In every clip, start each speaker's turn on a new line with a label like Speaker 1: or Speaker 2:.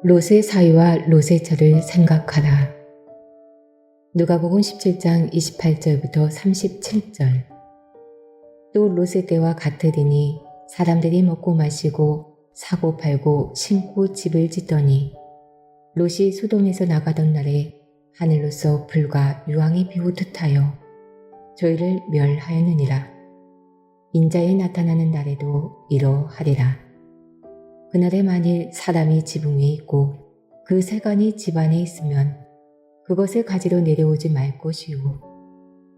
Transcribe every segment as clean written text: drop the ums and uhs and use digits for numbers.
Speaker 1: 롯의 사위와 롯의 처를 생각하라. 누가복음 17장 28절부터 37절. 또 롯의 때와 같으리니 사람들이 먹고 마시고 사고 팔고 심고 집을 짓더니 롯이 소돔에서 나가던 날에 하늘로서 불과 유황이 비오듯 하여 저희를 멸하였느니라. 인자에 나타나는 날에도 이러하리라. 그날에 만일 사람이 지붕 위에 있고 그 세간이 집 안에 있으면 그것을 가지러 내려오지 말 것이요.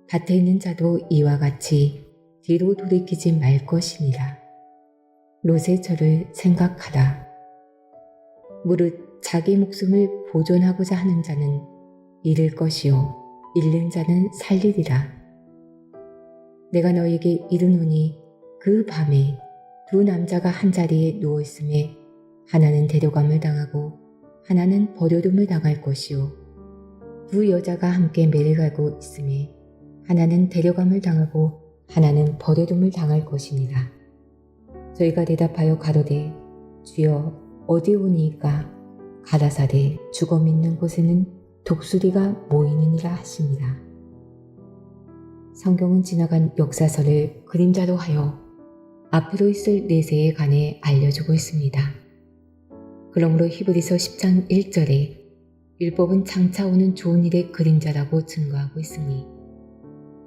Speaker 1: 밭에 있는 자도 이와 같이 뒤로 돌이키지 말 것이니라. 롯의 처를 생각하라. 무릇 자기 목숨을 보존하고자 하는 자는 잃을 것이요 잃는 자는 살리리라. 내가 너에게 이르노니 그 밤에 두 남자가 한 자리에 누워 있음에 하나는 데려감을 당하고 하나는 버려둠을 당할 것이요 두 여자가 함께 매를 갈고 있음에 하나는 데려감을 당하고 하나는 버려둠을 당할 것이니라. 저희가 대답하여 가로되 주여 어디 오니이까? 가라사대 죽어 믿는 곳에는 독수리가 모이느니라 하시니라. 성경은 지나간 역사서를 그림자로 하여 앞으로 있을 내세에 관해 알려주고 있습니다. 그러므로 히브리서 10장 1절에 율법은 장차 오는 좋은 일의 그림자라고 증거하고 있으니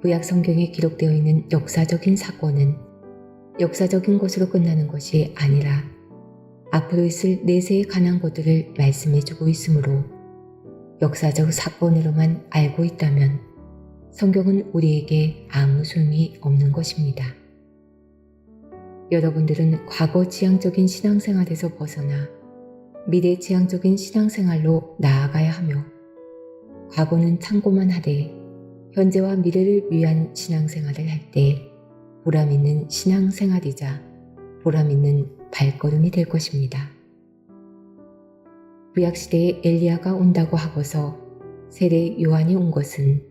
Speaker 1: 구약 성경에 기록되어 있는 역사적인 사건은 역사적인 것으로 끝나는 것이 아니라 앞으로 있을 내세에 관한 것들을 말씀해주고 있으므로 역사적 사건으로만 알고 있다면 성경은 우리에게 아무 소용이 없는 것입니다. 여러분들은 과거 지향적인 신앙생활에서 벗어나 미래 지향적인 신앙생활로 나아가야 하며 과거는 참고만 하되 현재와 미래를 위한 신앙생활을 할 때 보람 있는 신앙생활이자 보람 있는 발걸음이 될 것입니다. 구약시대에 엘리야가 온다고 하고서 세례 요한이 온 것은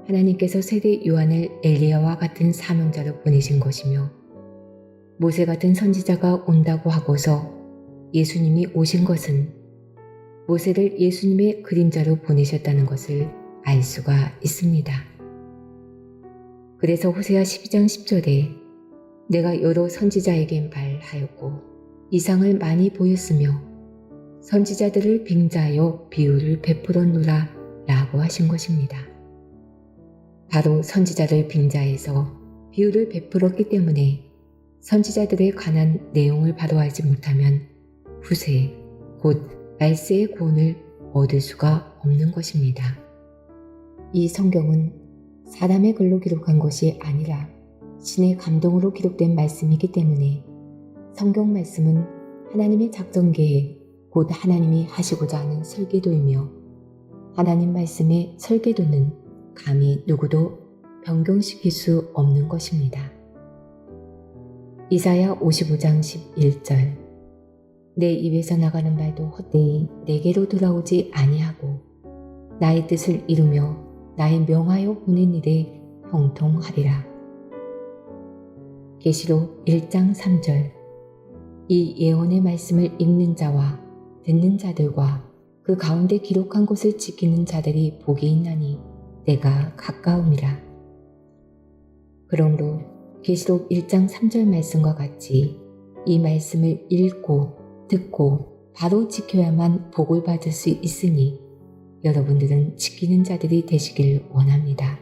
Speaker 1: 하나님께서 세례 요한을 엘리야와 같은 사명자로 보내신 것이며 모세 같은 선지자가 온다고 하고서 예수님이 오신 것은 모세를 예수님의 그림자로 보내셨다는 것을 알 수가 있습니다. 그래서 호세아 12장 10절에 내가 여러 선지자에게 말하였고 이상을 많이 보였으며 선지자들을 빙자하여 비유를 베풀었노라 라고 하신 것입니다. 바로 선지자를 빙자해서 비유를 베풀었기 때문에 선지자들에 관한 내용을 바로 알지 못하면 후세, 곧 말세의 구원을 얻을 수가 없는 것입니다. 이 성경은 사람의 글로 기록한 것이 아니라 신의 감동으로 기록된 말씀이기 때문에 성경 말씀은 하나님의 작전계에 곧 하나님이 하시고자 하는 설계도이며 하나님 말씀의 설계도는 감히 누구도 변경시킬 수 없는 것입니다. 이사야 55장 11절. 내 입에서 나가는 말도 헛되이 내게로 돌아오지 아니하고 나의 뜻을 이루며 나의 명하여 보낸 일에 형통하리라. 계시록 1장 3절. 이 예언의 말씀을 읽는 자와 듣는 자들과 그 가운데 기록한 것을 지키는 자들이 복이 있나니 때가 가까움이라. 그러므로 계시록 1장 3절 말씀과 같이 이 말씀을 읽고 듣고 바로 지켜야만 복을 받을 수 있으니 여러분들은 지키는 자들이 되시길 원합니다.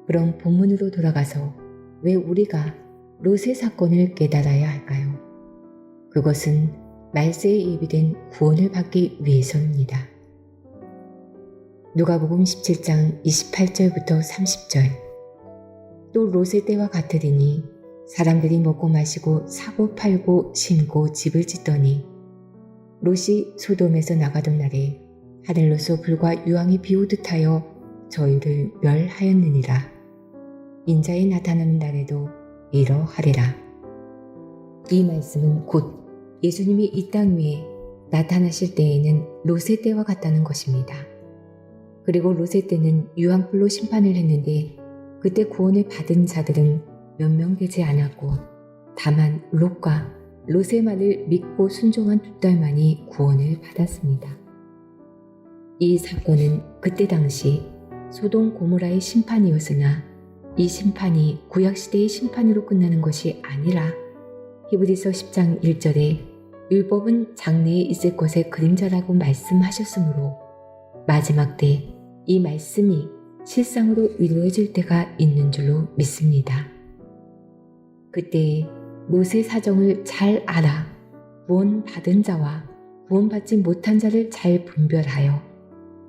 Speaker 1: 그럼 본문으로 돌아가서 왜 우리가 롯의 사건을 깨달아야 할까요? 그것은 말세에 예비된 구원을 받기 위해서입니다. 누가복음 17장 28절부터 30절. 또 롯의 때와 같으리니 사람들이 먹고 마시고 사고 팔고 심고 집을 짓더니 롯이 소돔에서 나가던 날에 하늘로서 불과 유황이 비오듯 하여 저희를 멸하였느니라. 인자에 나타나는 날에도 이러하리라. 이 말씀은 곧 예수님이 이 땅 위에 나타나실 때에는 롯의 때와 같다는 것입니다. 그리고 롯의 때는 유황불로 심판을 했는데 그때 구원을 받은 자들은 몇 명 되지 않았고 다만 롯과 롯의 말을 믿고 순종한 두 딸만이 구원을 받았습니다. 이 사건은 그때 당시 소돔 고모라의 심판이었으나 이 심판이 구약시대의 심판으로 끝나는 것이 아니라 히브리서 10장 1절에 율법은 장래에 있을 것의 그림자라고 말씀하셨으므로 마지막 때 이 말씀이 실상으로 이루어질 때가 있는 줄로 믿습니다. 그때 롯의 사정을 잘 알아 구원받은 자와 구원받지 못한 자를 잘 분별하여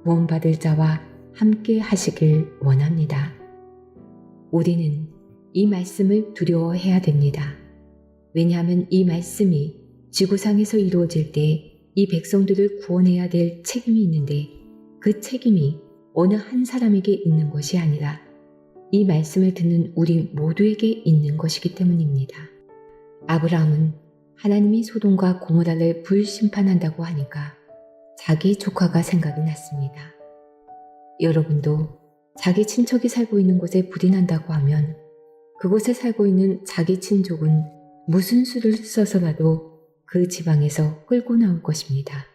Speaker 1: 구원받을 자와 함께 하시길 원합니다. 우리는 이 말씀을 두려워해야 됩니다. 왜냐하면 이 말씀이 지구상에서 이루어질 때 이 백성들을 구원해야 될 책임이 있는데 그 책임이 어느 한 사람에게 있는 것이 아니라 이 말씀을 듣는 우리 모두에게 있는 것이기 때문입니다. 아브라함은 하나님이 소돔과 고모라를 불심판한다고 하니까 자기 조카가 생각이 났습니다. 여러분도 자기 친척이 살고 있는 곳에 불이 난다고 하면 그곳에 살고 있는 자기 친족은 무슨 수를 써서라도 그 지방에서 끌고 나올 것입니다.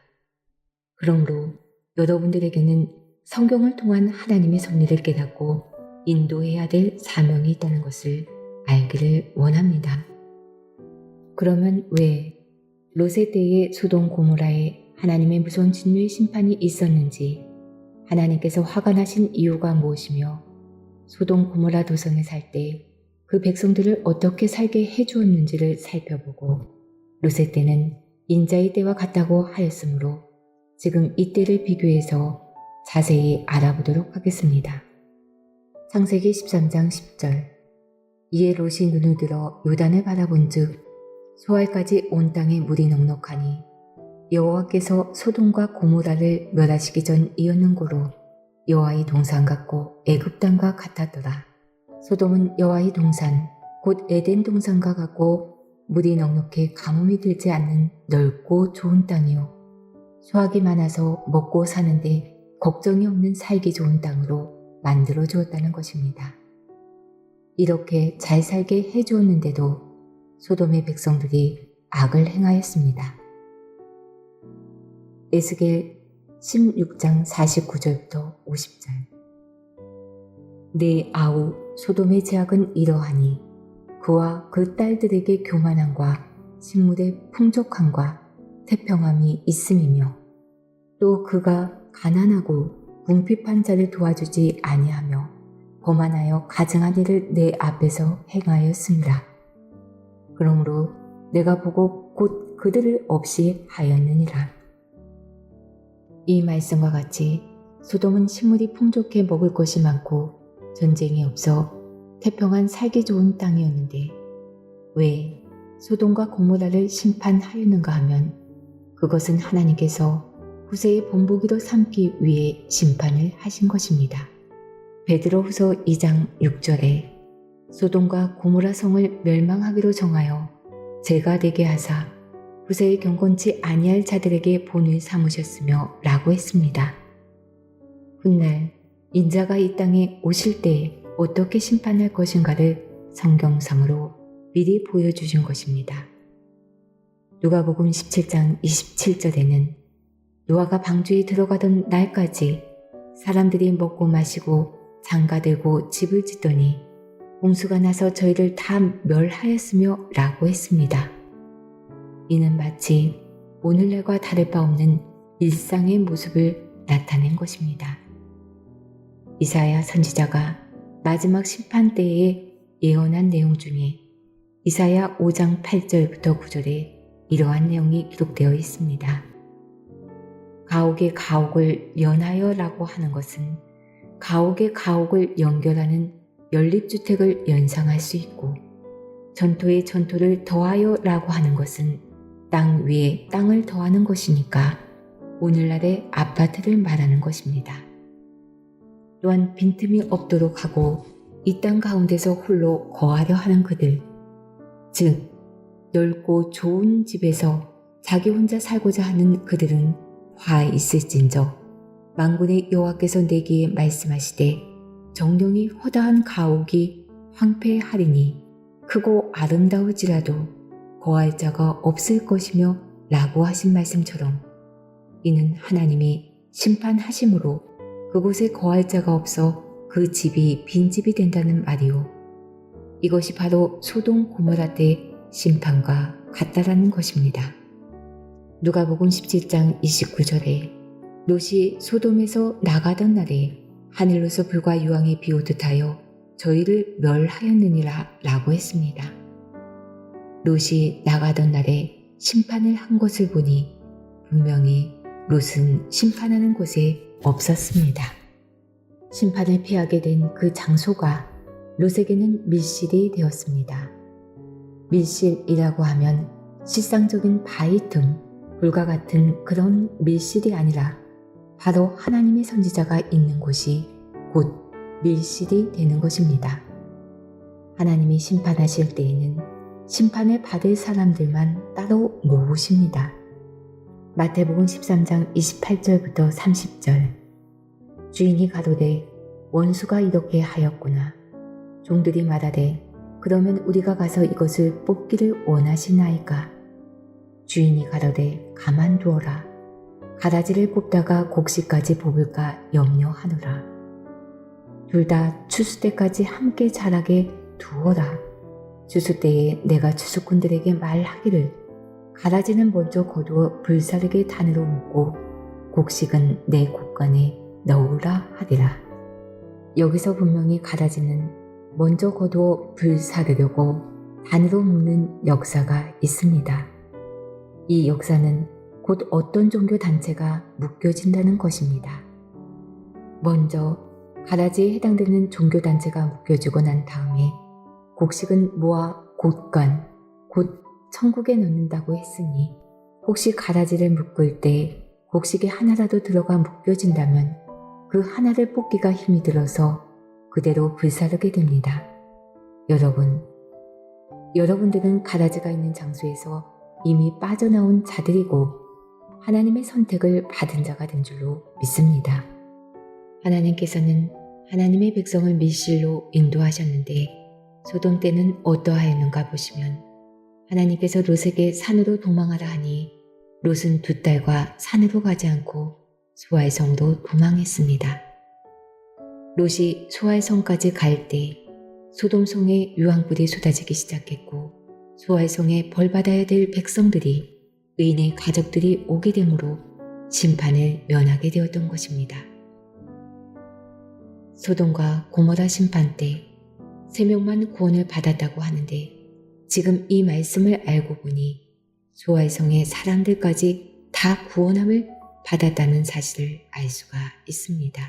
Speaker 1: 그러므로 여러분들에게는 성경을 통한 하나님의 섭리를 깨닫고 인도해야 될 사명이 있다는 것을 알기를 원합니다. 그러면 왜 롯의 때에 소돔 고모라에 하나님의 무서운 진노의 심판이 있었는지, 하나님께서 화가 나신 이유가 무엇이며 소돔 고모라 도성에 살 때 그 백성들을 어떻게 살게 해주었는지를 살펴보고 롯의 때는 인자의 때와 같다고 하였으므로 지금 이 때를 비교해서 자세히 알아보도록 하겠습니다. 창세기 13장 10절. 이에 롯이 눈을 들어 요단을 바라본 즉 소알까지 온 땅에 물이 넉넉하니 여호와께서 소돔과 고모라를 멸하시기 전이었는고로 여호와의 동산 같고 애굽 땅과 같았더라. 소돔은 여호와의 동산 곧 에덴 동산과 같고 물이 넉넉해 가뭄이 들지 않는 넓고 좋은 땅이요 수확이 많아서 먹고 사는데 걱정이 없는 살기 좋은 땅으로 만들어 주었다는 것입니다. 이렇게 잘 살게 해주었는데도 소돔의 백성들이 악을 행하였습니다. 에스겔 16장 49절부터 50절. 내 아우 소돔의 죄악은 이러하니 그와 그 딸들에게 교만함과 식물의 풍족함과 태평함이 있음이며 또 그가 가난하고 궁핍한 자를 도와주지 아니하며 거만하여 가증한 일을 내 앞에서 행하였습니다. 그러므로 내가 보고 곧 그들을 없이 하였느니라. 이 말씀과 같이 소돔은 식물이 풍족해 먹을 것이 많고 전쟁이 없어 태평한 살기 좋은 땅이었는데 왜 소돔과 고모라를 심판하였는가 하면 그것은 하나님께서 후세의 본보기로 삼기 위해 심판을 하신 것입니다. 베드로후서 2장 6절에 소돔과 고모라 성을 멸망하기로 정하여 죄가 되게 하사 후세의 경건치 아니할 자들에게 본을 삼으셨으며 라고 했습니다. 훗날 인자가 이 땅에 오실 때에 어떻게 심판할 것인가를 성경상으로 미리 보여주신 것입니다. 누가복음 17장 27절에는 노아가 방주에 들어가던 날까지 사람들이 먹고 마시고 장가들고 집을 짓더니 홍수가 나서 저희를 다 멸하였으며 라고 했습니다. 이는 마치 오늘날과 다를 바 없는 일상의 모습을 나타낸 것입니다. 이사야 선지자가 마지막 심판 때에 예언한 내용 중에 이사야 5장 8절부터 9절에 이러한 내용이 기록되어 있습니다. 가옥의 가옥을 연하여 라고 하는 것은 가옥의 가옥을 연결하는 연립주택을 연상할 수 있고 전토에 전토를 더하여 라고 하는 것은 땅 위에 땅을 더하는 것이니까 오늘날의 아파트를 말하는 것입니다. 또한 빈틈이 없도록 하고 이 땅 가운데서 홀로 거하려 하는 그들, 즉 넓고 좋은 집에서 자기 혼자 살고자 하는 그들은 화 있을진저 만군의 여호와께서 내게 말씀하시되 정령이 허다한 가옥이 황폐하리니 크고 아름다울지라도 거할 자가 없을 것이며 라고 하신 말씀처럼 이는 하나님이 심판하심으로 그곳에 거할 자가 없어 그 집이 빈집이 된다는 말이요. 이것이 바로 소돔 고모라 때 심판과 같다라는 것입니다. 누가복음 17장 29절에 롯이 소돔에서 나가던 날에 하늘로서 불과 유황이 비오듯 하여 저희를 멸하였느니라 라고 했습니다. 롯이 나가던 날에 심판을 한 것을 보니 분명히 롯은 심판하는 곳에 없었습니다. 심판을 피하게 된 그 장소가 롯에게는 밀실이 되었습니다. 밀실이라고 하면 실상적인 바위 틈, 불과 같은 그런 밀실이 아니라 바로 하나님의 선지자가 있는 곳이 곧 밀실이 되는 것입니다. 하나님이 심판하실 때에는 심판을 받을 사람들만 따로 모으십니다. 마태복음 13장 28절부터 30절 주인이 가로되 원수가 이렇게 하였구나. 종들이 말하되 그러면 우리가 가서 이것을 뽑기를 원하시나이까. 주인이 가로되 가만두어라. 가라지를 뽑다가 곡식까지 뽑을까 염려하노라. 둘 다 추수 때까지 함께 자라게 두어라. 추수 때에 내가 추수꾼들에게 말하기를 가라지는 먼저 거두어 불사르게 단으로 묶고 곡식은 내 곡간에 넣으라 하리라. 여기서 분명히 가라지는 먼저 거두어 불사르려고 단으로 묶는 역사가 있습니다. 이 역사는 곧 어떤 종교 단체가 묶여진다는 것입니다. 먼저 가라지에 해당되는 종교 단체가 묶여지고 난 다음에 곡식은 모아 곡간, 곧 천국에 넣는다고 했으니 혹시 가라지를 묶을 때 곡식이 하나라도 들어가 묶여진다면 그 하나를 뽑기가 힘이 들어서 그대로 불사르게 됩니다. 여러분들은 가라지가 있는 장소에서 이미 빠져나온 자들이고 하나님의 선택을 받은 자가 된 줄로 믿습니다. 하나님께서는 하나님의 백성을 밀실로 인도하셨는데 소돔 때는 어떠하였는가 보시면 하나님께서 롯에게 산으로 도망하라 하니 롯은 두 딸과 산으로 가지 않고 소알 성으로 도망했습니다. 롯이 소알 성까지 갈 때 소돔 성에 유황불이 쏟아지기 시작했고 소알 성에 벌받아야 될 백성들이 의인의 가족들이 오게 되므로 심판을 면하게 되었던 것입니다. 소돔과 고모라 심판 때 3명만 구원을 받았다고 하는데 지금 이 말씀을 알고 보니 소알성의 사람들까지 다 구원함을 받았다는 사실을 알 수가 있습니다.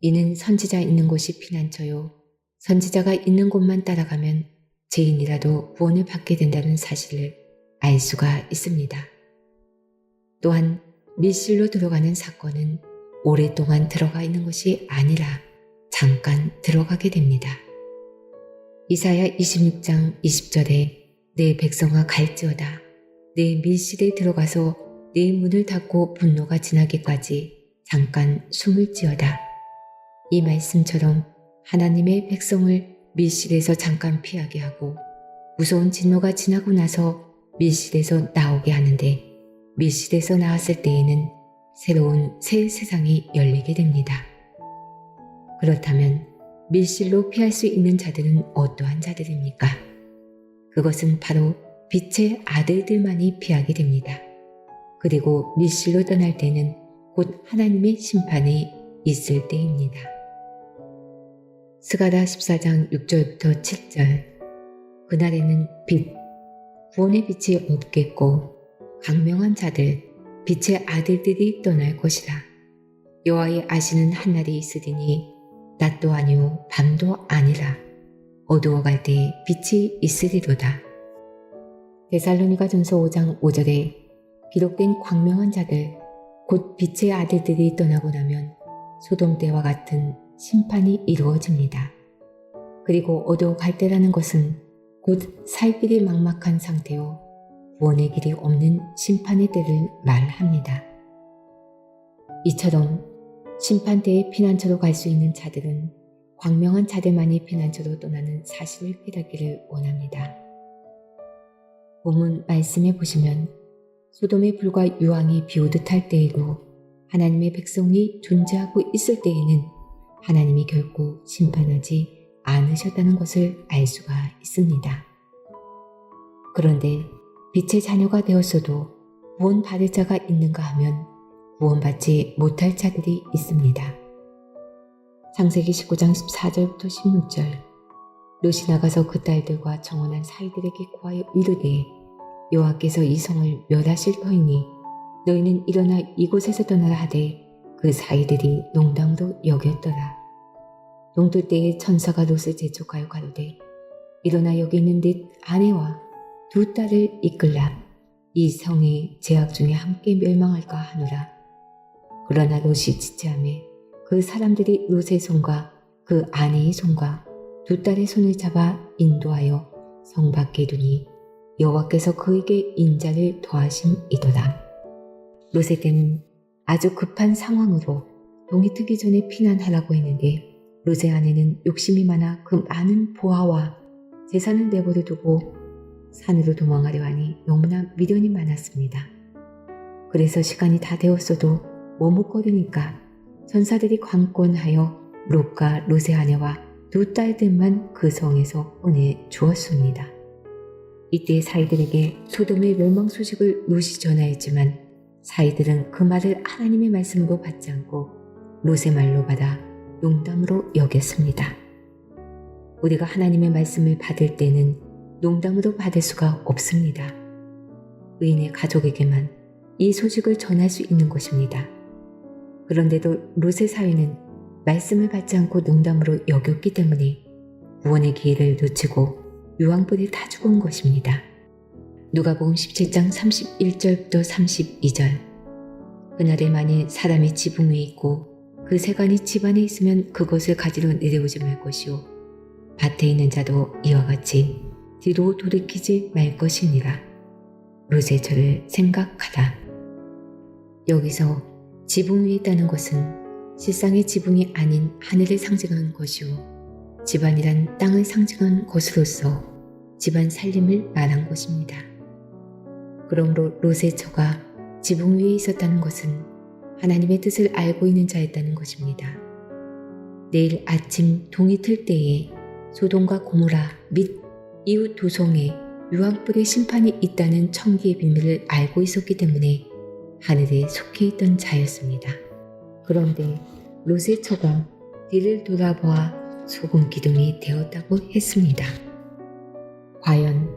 Speaker 1: 이는 선지자 있는 곳이 피난처요. 선지자가 있는 곳만 따라가면 죄인이라도 구원을 받게 된다는 사실을 알 수가 있습니다. 또한 밀실로 들어가는 사건은 오랫동안 들어가 있는 것이 아니라 잠깐 들어가게 됩니다. 이사야 26장 20절에 내 백성아 갈지어다. 내 밀실에 들어가서 내 문을 닫고 분노가 지나기까지 잠깐 숨을 지어다. 이 말씀처럼 하나님의 백성을 밀실에서 잠깐 피하게 하고 무서운 진노가 지나고 나서 밀실에서 나오게 하는데 밀실에서 나왔을 때에는 새로운 새 세상이 열리게 됩니다. 그렇다면 밀실로 피할 수 있는 자들은 어떠한 자들입니까? 그것은 바로 빛의 아들들만이 피하게 됩니다. 그리고 밀실로 떠날 때는 곧 하나님의 심판이 있을 때입니다. 스가랴 14장 6절부터 7절 그날에는 빛, 구원의 빛이 없겠고 강명한 자들, 빛의 아들들이 떠날 것이라. 여호와의 아시는 한날이 있으리니 낮도 아니요 밤도 아니라 어두워갈 때에 빛이 있으리로다. 데살로니가전서 5장 5절에 기록된 광명한 자들 곧 빛의 아들들이 떠나고 나면 소돔 때와 같은 심판이 이루어집니다. 그리고 어두워갈 때라는 것은 곧 살 길이 막막한 상태요 구원의 길이 없는 심판의 때를 말합니다. 이처럼 심판 때에 피난처로 갈 수 있는 자들은 광명한 자들만이 피난처로 떠나는 사실을 깨닫기를 원합니다. 본문 말씀에 보시면 소돔의 불과 유황이 비오듯 할 때에도 하나님의 백성이 존재하고 있을 때에는 하나님이 결코 심판하지 않으셨다는 것을 알 수가 있습니다. 그런데 빛의 자녀가 되었어도 구원받을 자가 있는가 하면 구원받지 못할 자들이 있습니다. 창세기 19장 14절부터 16절 롯이 나가서 그 딸들과 정원한 사이들에게 고하여 이르되 여호와께서 이 성을 멸하실 터이니 너희는 일어나 이곳에서 떠나라 하되 그 사이들이 농담으로 여겼더라. 동틀 때에 천사가 롯을 재촉하여 가로되 일어나 여기 있는 네 아내와 두 딸을 이끌라. 이 성이 제약 중에 함께 멸망할까 하노라. 그러나 롯이 지체하매 그 사람들이 롯의 손과 그 아내의 손과 두 딸의 손을 잡아 인도하여 성 밖에 두니 여호와께서 그에게 인자를 더하심이더라. 롯의 때는 아주 급한 상황으로 동이 트기 전에 피난하라고 했는데 롯의 아내는 욕심이 많아 그 많은 보화와 재산을 내버려 두고 산으로 도망하려 하니 너무나 미련이 많았습니다. 그래서 시간이 다 되었어도 머뭇거리니까 천사들이 관건하여 롯과 롯의 아내와 두 딸들만 그 성에서 보내주었습니다. 이때 사이들에게 소돔의 멸망 소식을 롯이 전하였지만 사이들은 그 말을 하나님의 말씀으로 받지 않고 롯의 말로 받아 농담으로 여겼습니다. 우리가 하나님의 말씀을 받을 때는 농담으로 받을 수가 없습니다. 의인의 가족에게만 이 소식을 전할 수 있는 것입니다. 그런데도 롯의 사위는 말씀을 받지 않고 농담으로 여겼기 때문에 구원의 기회를 놓치고 유황불에 타 죽은 것입니다. 누가복음 17장 31절부터 32절 그날에 만일 사람이 지붕 위에 있고 그 세간이 집 안에 있으면 그것을 가지러 내려오지 말 것이요 밭에 있는 자도 이와 같이 뒤로 돌이키지 말 것이니라. 롯의 절을 생각하라. 여기서 지붕 위에 있다는 것은 실상의 지붕이 아닌 하늘을 상징하는 것이요 집안이란 땅을 상징하는 것으로서 집안 살림을 말한 것입니다. 그러므로 롯의 처가 지붕 위에 있었다는 것은 하나님의 뜻을 알고 있는 자였다는 것입니다. 내일 아침 동이 틀 때에 소돔과 고모라 및 이웃 두 성에 유황불의 심판이 있다는 청기의 비밀을 알고 있었기 때문에 하늘에 속해 있던 자였습니다. 그런데 롯의 처가 뒤를 돌아보아 소금 기둥이 되었다고 했습니다. 과연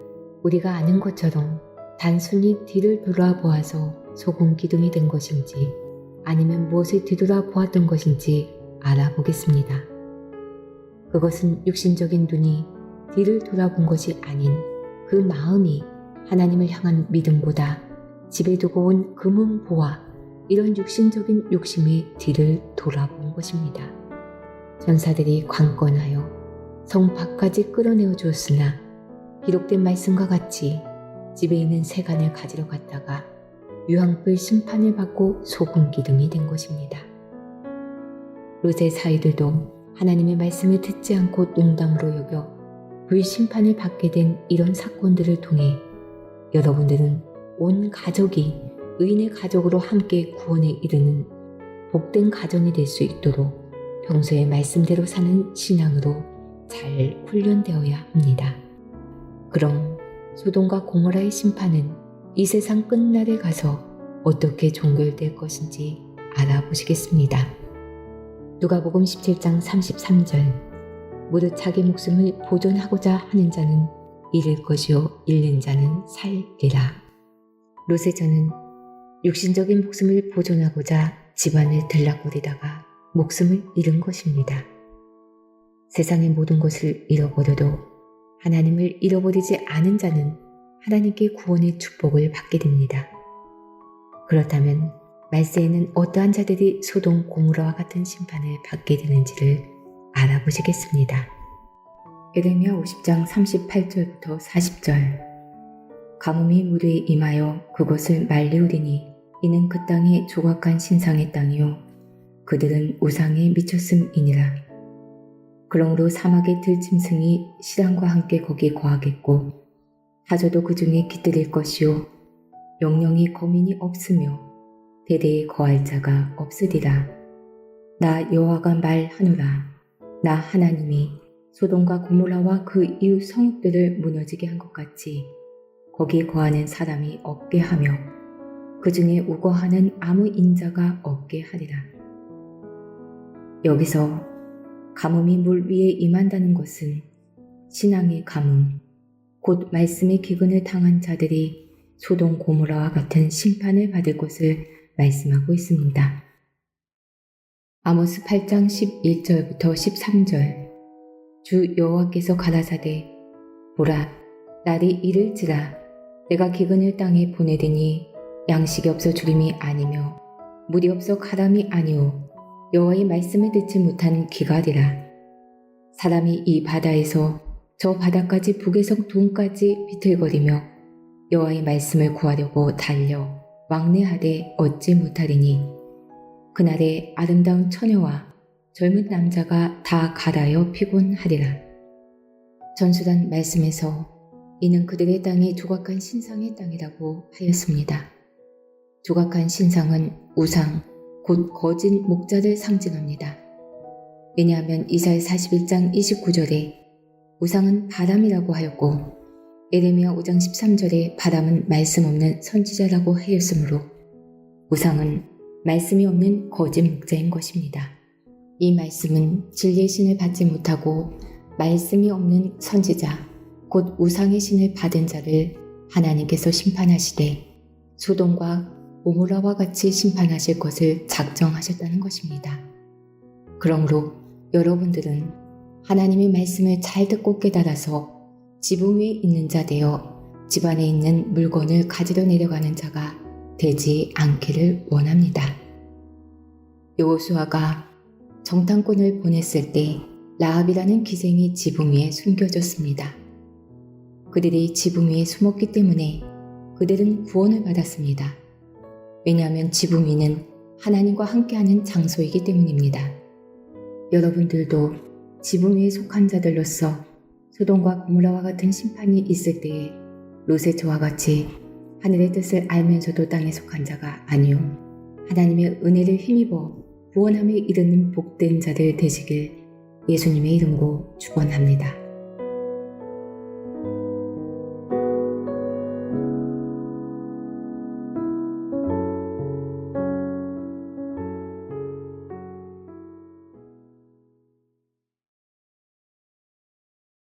Speaker 1: 우리가 아는 것처럼 단순히 뒤를 돌아보아서 소금 기둥이 된 것인지 아니면 무엇을 뒤돌아보았던 것인지 알아보겠습니다. 그것은 육신적인 눈이 뒤를 돌아본 것이 아닌 그 마음이 하나님을 향한 믿음보다 집에 두고 온 금은 보화 이런 육신적인 욕심이 뒤를 돌아본 것입니다. 전사들이 관건하여 성 밖까지 끌어내어 주었으나 기록된 말씀과 같이 집에 있는 세간을 가지러 갔다가 유황불 심판을 받고 소금 기둥이 된 것입니다. 롯의 사이들도 하나님의 말씀을 듣지 않고 농담으로 여겨 불심판을 받게 된 이런 사건들을 통해 여러분들은 온 가족이 의인의 가족으로 함께 구원에 이르는 복된 가정이 될 수 있도록 평소에 말씀대로 사는 신앙으로 잘 훈련되어야 합니다. 그럼 소돔과 고모라의 심판은 이 세상 끝날에 가서 어떻게 종결될 것인지 알아보시겠습니다. 누가복음 17장 33절 무릇 자기 목숨을 보존하고자 하는 자는 잃을 것이요 잃는 자는 살리라. 롯의 저는 육신적인 목숨을 보존하고자 집안을 들락거리다가 목숨을 잃은 것입니다. 세상의 모든 것을 잃어버려도 하나님을 잃어버리지 않은 자는 하나님께 구원의 축복을 받게 됩니다. 그렇다면 말세에는 어떠한 자들이 소돔 고모라와 같은 심판을 받게 되는지를 알아보시겠습니다. 에레미야 50장 38절부터 40절 가뭄이 무리에 임하여 그것을 말리우리니 이는 그 땅이 조각한 신상의 땅이요 그들은 우상에 미쳤음이니라. 그러므로 사막의 들짐승이 시랑과 함께 거기 거하겠고 다져도 그 중에 깃들일 것이요 영영이 거민이 없으며 대대에 거할 자가 없으리라. 나 여호와가 말하노라. 나 하나님이 소돔과 고모라와 그 이웃 성읍들을 무너지게 한 것 같이 거기 거하는 사람이 없게 하며 그 중에 우거하는 아무 인자가 없게 하리라. 여기서 가뭄이 물 위에 임한다는 것은 신앙의 가뭄, 곧 말씀의 기근을 당한 자들이 소돔 고모라와 같은 심판을 받을 것을 말씀하고 있습니다. 아모스 8장 11절부터 13절. 주 여호와께서 가라사대 보라 날이 이를지라 내가 기근을 땅에 보내리니 양식이 없어 주림이 아니며 물이 없어 가람이 아니오 여호와의 말씀을 듣지 못한 기갈이라. 사람이 이 바다에서 저 바다까지 북에서 동까지 비틀거리며 여호와의 말씀을 구하려고 달려 왕래하되 얻지 못하리니 그날에 아름다운 처녀와 젊은 남자가 다 갈아여 피곤하리라. 전수란 말씀에서 이는 그들의 땅이 조각한 신상의 땅이라고 하였습니다. 조각한 신상은 우상, 곧 거짓 목자를 상징합니다. 왜냐하면 이사야 41장 29절에 우상은 바람이라고 하였고 에레미야 5장 13절에 바람은 말씀 없는 선지자라고 하였으므로 우상은 말씀이 없는 거짓 목자인 것입니다. 이 말씀은 진리의 신을 받지 못하고 말씀이 없는 선지자, 곧 우상의 신을 받은 자를 하나님께서 심판하시되 소돔과 고모라와 같이 심판하실 것을 작정하셨다는 것입니다. 그러므로 여러분들은 하나님의 말씀을 잘 듣고 깨달아서 지붕 위에 있는 자 되어 집안에 있는 물건을 가지러 내려가는 자가 되지 않기를 원합니다. 여호수아가 정탐꾼을 보냈을 때 라합이라는 기생이 지붕 위에 숨겨졌습니다. 그들이 지붕 위에 숨었기 때문에 그들은 구원을 받았습니다. 왜냐하면 지붕 위는 하나님과 함께하는 장소이기 때문입니다. 여러분들도 지붕 위에 속한 자들로서 소돔과 고모라와 같은 심판이 있을 때에 롯의 저와 같이 하늘의 뜻을 알면서도 땅에 속한 자가 아니요 하나님의 은혜를 힘입어 구원함에 이르는 복된 자들 되시길 예수님의 이름으로 축원합니다.